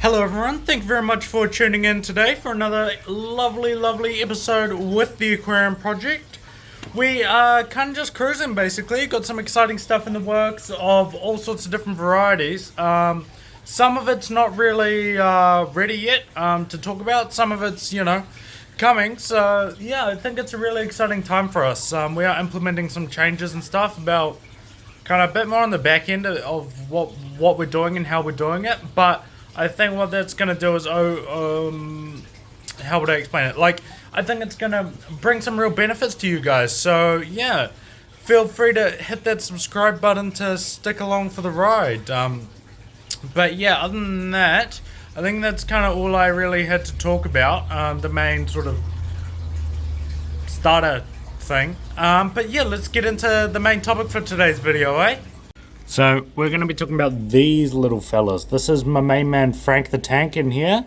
Hello everyone, thank you very much for tuning in today for another lovely episode with the Aquarium Project. We are kind of just cruising basically, got some exciting stuff in the works of all sorts of different varieties. Some of it's not really ready yet to talk about, some of it's, coming. So yeah, I think it's a really exciting time for us. We are implementing some changes and stuff about kind of a bit more on the back end of what we're doing and how we're doing it, but I think what that's going to do is, how would I explain it? I think it's going to bring some real benefits to you guys. So, yeah, feel free to hit that subscribe button to stick along for the ride. But, yeah, other than that, I think that's kind of all I really had to talk about. The main sort of starter thing. But, yeah, let's get into the main topic for today's video, eh? So we're going to be talking about these little fellas. This is my main man Frank the Tank in here.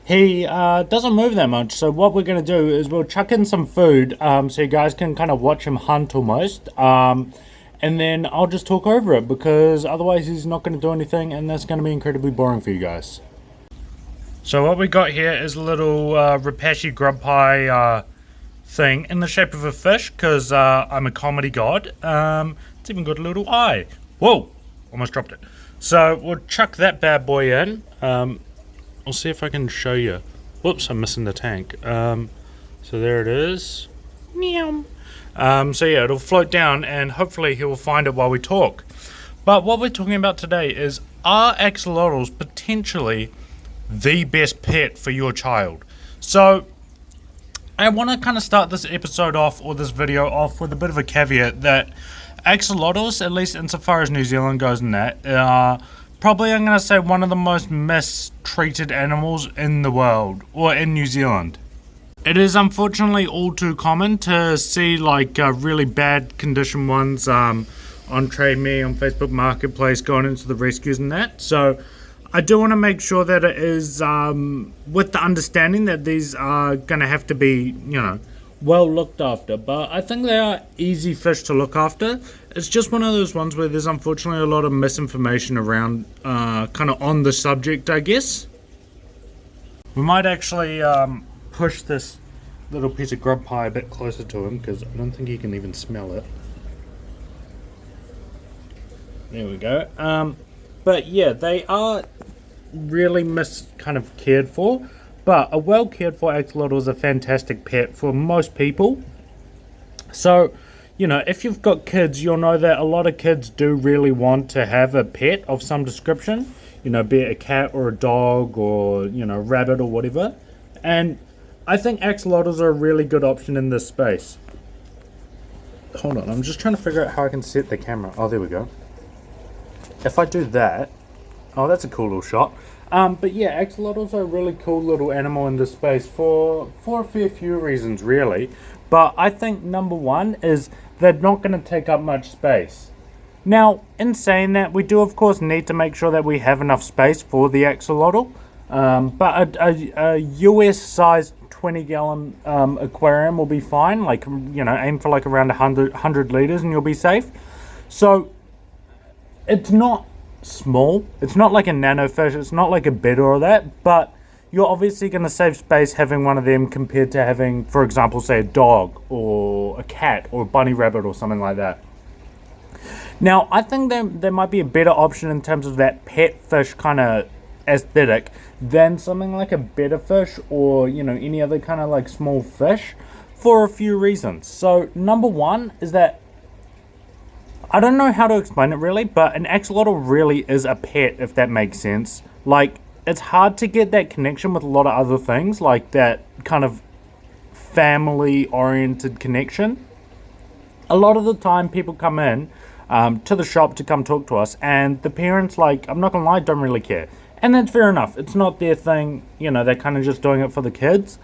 He doesn't move that much, so what we're going to do is we'll chuck in some food so you guys can kind of watch him hunt almost. And then I'll just talk over it because otherwise he's not going to do anything and that's going to be incredibly boring for you guys. So what we got here is a little Repashy grub pie thing in the shape of a fish because I'm a comedy god. It's even got a little eye. Whoa! Almost dropped it. So we'll chuck that bad boy in. I'll see if I can show you. Whoops, I'm missing the tank. So there it is. Meow. So yeah, it'll float down and hopefully he will find it while we talk. But what we're talking about today is, are axolotls potentially the best pet for your child? So I want to kind of start this episode off, or this video off, with a bit of a caveat that axolotls, at least insofar as New Zealand goes in that, probably I'm going to say one of the most mistreated animals in the world, or in New Zealand. It is unfortunately all too common to see really bad condition ones on Trade Me, on Facebook Marketplace, going into the rescues and that. So I do want to make sure that it is with the understanding that these are going to have to be, well looked after, but I think they are easy fish to look after. It's just one of those ones where there's unfortunately a lot of misinformation around kind of on the subject, I guess. We might actually push this little piece of grub pie a bit closer to him because I don't think he can even smell it. There we go. But yeah, they are really cared for. But a well cared for axolotl is a fantastic pet for most people. So, if you've got kids, you'll know that a lot of kids do really want to have a pet of some description. Be it a cat or a dog or, a rabbit or whatever. And I think axolotls are a really good option in this space. Hold on, I'm just trying to figure out how I can set the camera. Oh, there we go. If I do that... Oh, that's a cool little shot. But yeah, axolotls are a really cool little animal in this space for a fair few reasons, really. But I think number one is they're not going to take up much space. Now, in saying that, we do of course need to make sure that we have enough space for the axolotl. But a US-sized 20-gallon aquarium will be fine. Aim for around 100 liters and you'll be safe. So, it's not small, it's not like a nano fish, it's not like a betta or that, but you're obviously going to save space having one of them compared to having, for example, say a dog or a cat or a bunny rabbit or something like that. Now I think there might be a better option in terms of that pet fish kind of aesthetic than something like a betta fish or any other kind of small fish, for a few reasons. So number one is that I don't know how to explain it really, but an axolotl really is a pet, if that makes sense. It's hard to get that connection with a lot of other things, like that kind of family-oriented connection. A lot of the time people come in to the shop to come talk to us, and the parents, I'm not gonna lie, don't really care. And that's fair enough. It's not their thing, they're kind of just doing it for the kids.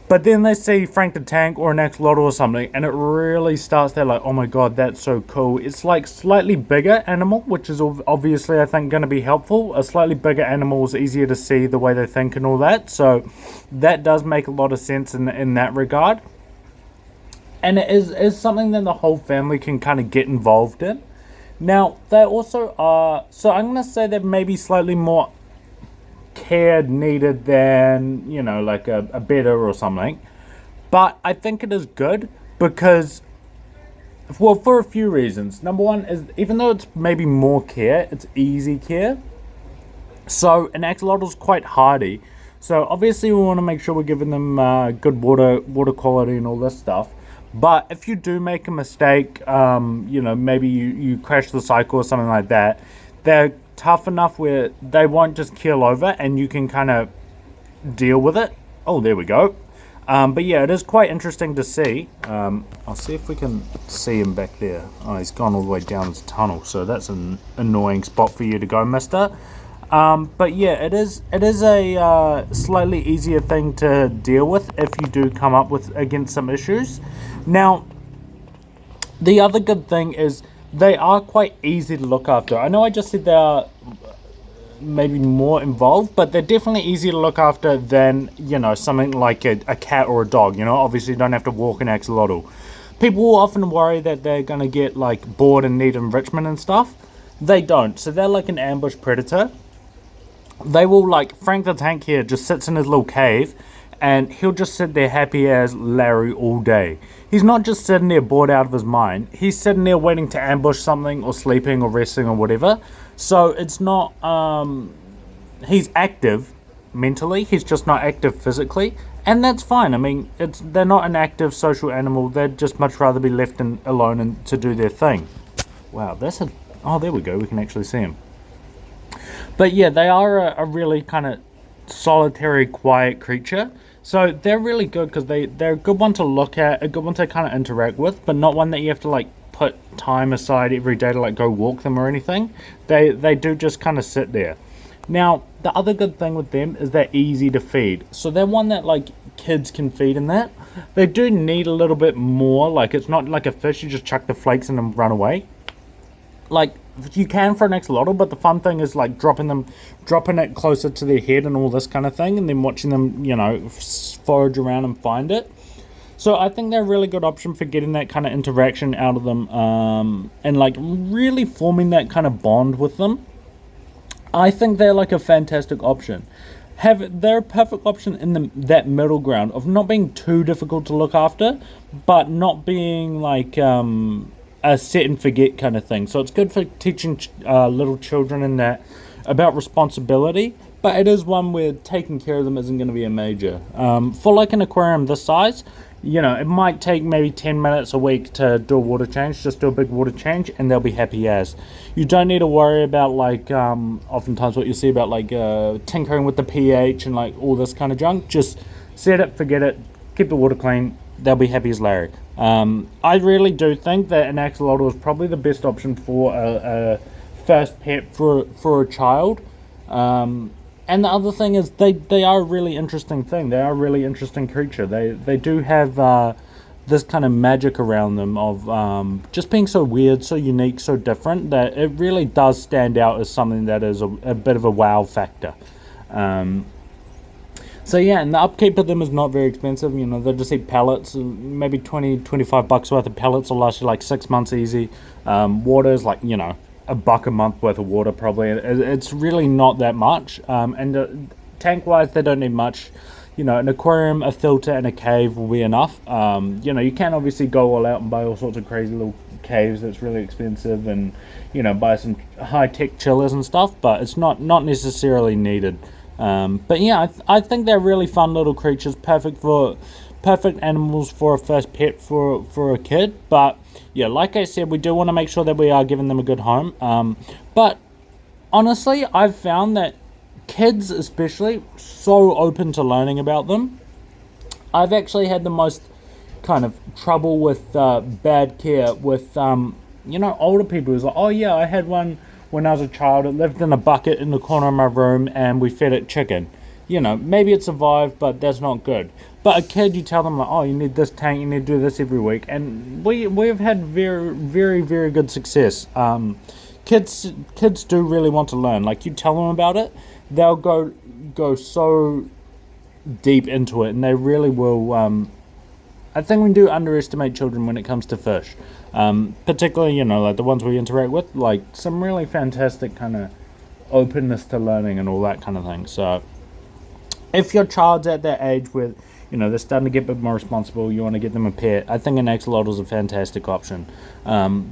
But then they see Frank the Tank or an axolotl or something, and it really starts there oh my god, that's so cool. It's slightly bigger animal, which is obviously I think going to be helpful. A slightly bigger animal is easier to see the way they think and all that, so that does make a lot of sense in that regard. And it is something that the whole family can kind of get involved in. Now, they also are, so I'm going to say they're maybe slightly more care needed than, you know, like a better or something. But I think it is good because, well, for a few reasons. Number one is, even though it's maybe more care, it's easy care. So an axolotl is quite hardy. So obviously we want to make sure we're giving them good water quality and all this stuff. But if you do make a mistake, you know, maybe you crash the cycle or something like that, they're tough enough where they won't just keel over and you can kind of deal with it. Oh, there we go. But yeah, it is quite interesting to see. I'll see if we can see him back there. Oh, he's gone all the way down this tunnel, so that's an annoying spot for you to go, mister. But yeah, it is a slightly easier thing to deal with if you do come up with against some issues. Now, the other good thing is they are quite easy to look after. I know I just said they are maybe more involved, but they're definitely easier to look after than, you know, something like a cat or a dog. You know, obviously you don't have to walk an axolotl. People will often worry that they're going to get like bored and need enrichment and stuff. They don't. So they're like an ambush predator. They will, like Frank the Tank here just sits in his little cave and he'll just sit there happy as Larry all day. He's not just sitting there bored out of his mind. He's sitting there waiting to ambush something or sleeping or resting or whatever. So it's not, he's active mentally, he's just not active physically. And that's fine. I mean, they're not an active social animal. They'd just much rather be left alone and to do their thing. Wow, oh, there we go. We can actually see him. But yeah, they are a really kind of solitary, quiet creature. So they're really good because they're a good one to look at, a good one to kind of interact with, but not one that you have to like put time aside every day to like go walk them or anything. They do just kind of sit there. Now, the other good thing with them is they're easy to feed. So they're one that like kids can feed in that. They do need a little bit more. Like it's not like a fish, you just chuck the flakes in and run away. Like you can for an axolotl, but the fun thing is like dropping it closer to their head and all this kind of thing, and then watching them, you know, forage around and find it. So I think they're a really good option for getting that kind of interaction out of them, and like really forming that kind of bond with them. I think they're like a fantastic option. They're a perfect option in that middle ground of not being too difficult to look after, but not being like a set and forget kind of thing. So it's good for teaching little children in that about responsibility, but it is one where taking care of them isn't going to be a major. For like an aquarium this size, you know, it might take maybe 10 minutes a week to do a water change, just do a big water change, and they'll be happy as. You don't need to worry about like, oftentimes what you see about like tinkering with the pH and like all this kind of junk. Just set it, forget it, keep the water clean, they'll be happy as Larry. I really do think that an axolotl is probably the best option for a first pet for a child. And the other thing is they are a really interesting thing. They are a really interesting creature. They do have this kind of magic around them of just being so weird, so unique, so different, that it really does stand out as something that is a bit of a wow factor. So yeah, and the upkeep of them is not very expensive. You know, they'll just eat pellets, maybe 20-25 bucks worth of pellets will last you like 6 months easy. Water is like, you know, $1 a month worth of water probably. It's really not that much. And tank wise, they don't need much. You know, an aquarium, a filter, and a cave will be enough. You know, you can obviously go all out and buy all sorts of crazy little caves that's really expensive, and you know, buy some high-tech chillers and stuff, but it's not necessarily needed. But yeah, I think they're really fun little creatures, perfect animals for a first pet for a kid. But yeah, like I said, we do want to make sure that we are giving them a good home. But honestly, I've found that kids especially so open to learning about them. I've actually had the most kind of trouble with bad care with you know, older people who's like, oh yeah, I had one when I was a child. It lived in a bucket in the corner of my room and we fed it chicken. You know, maybe it survived, but that's not good. But a kid, you tell them like, oh, you need this tank, you need to do this every week, and we've had very, very, very good success. Kids do really want to learn. Like, you tell them about it, they'll go so deep into it, and they really will. I think we do underestimate children when it comes to fish, particularly, you know, like the ones we interact with. Like some really fantastic kind of openness to learning and all that kind of thing. So if your child's at that age where, you know, they're starting to get a bit more responsible, you want to get them a pet, I think an axolotl is a fantastic option.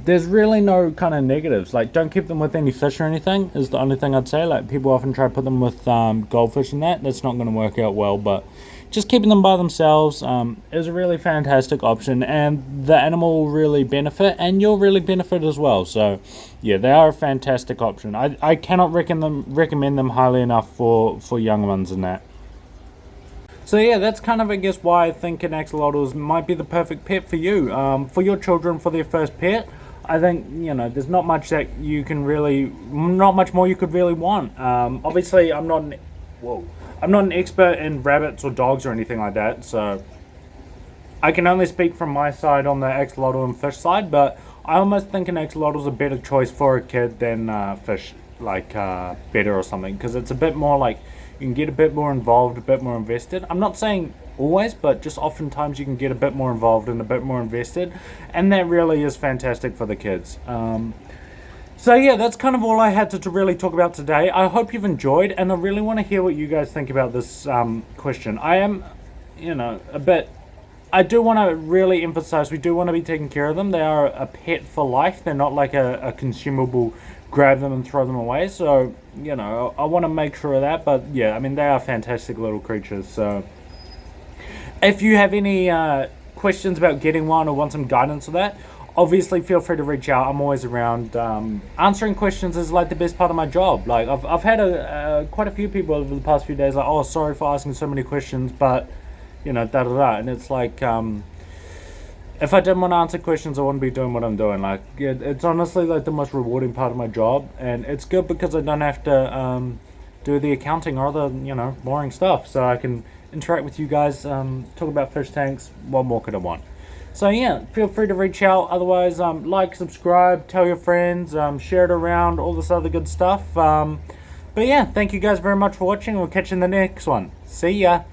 There's really no kind of negatives. Like, don't keep them with any fish or anything is the only thing I'd say. Like, people often try to put them with goldfish and that's not going to work out well, but just keeping them by themselves is a really fantastic option, and the animal will really benefit and you'll really benefit as well. So yeah, they are a fantastic option. I cannot recommend them highly enough for young ones and that. So yeah, that's kind of, I guess, why I think an axolotl might be the perfect pet for you. For your children, for their first pet, I think, you know, there's not much that you can really, not much more you could really want. Obviously, I'm not an expert in rabbits or dogs or anything like that, so I can only speak from my side on the axolotl and fish side, but I almost think an axolotl is a better choice for a kid than fish, like better or something, because it's a bit more like, you can get a bit more involved, a bit more invested. I'm not saying always, but just oftentimes you can get a bit more involved and a bit more invested, and that really is fantastic for the kids. So yeah, that's kind of all I had to really talk about today. I hope you've enjoyed, and I really want to hear what you guys think about this question. I am, you know, I do want to really emphasize, we do want to be taking care of them. They are a pet for life. They're not like a consumable, grab them and throw them away. So, you know, I want to make sure of that. But yeah, I mean, they are fantastic little creatures. So if you have any questions about getting one or want some guidance of that, obviously feel free to reach out. I'm always around. Answering questions is like the best part of my job. Like I've had quite a few people over the past few days like, oh, sorry for asking so many questions, but you know, and it's like, if I didn't want to answer questions, I wouldn't be doing what I'm doing. Like, it's honestly like the most rewarding part of my job, and it's good because I don't have to do the accounting or other, you know, boring stuff. So I can interact with you guys, talk about fish tanks. What more could I want? So yeah, feel free to reach out. Otherwise, like, subscribe, tell your friends, share it around, all this other good stuff. But yeah, thank you guys very much for watching. We'll catch you in the next one. See ya.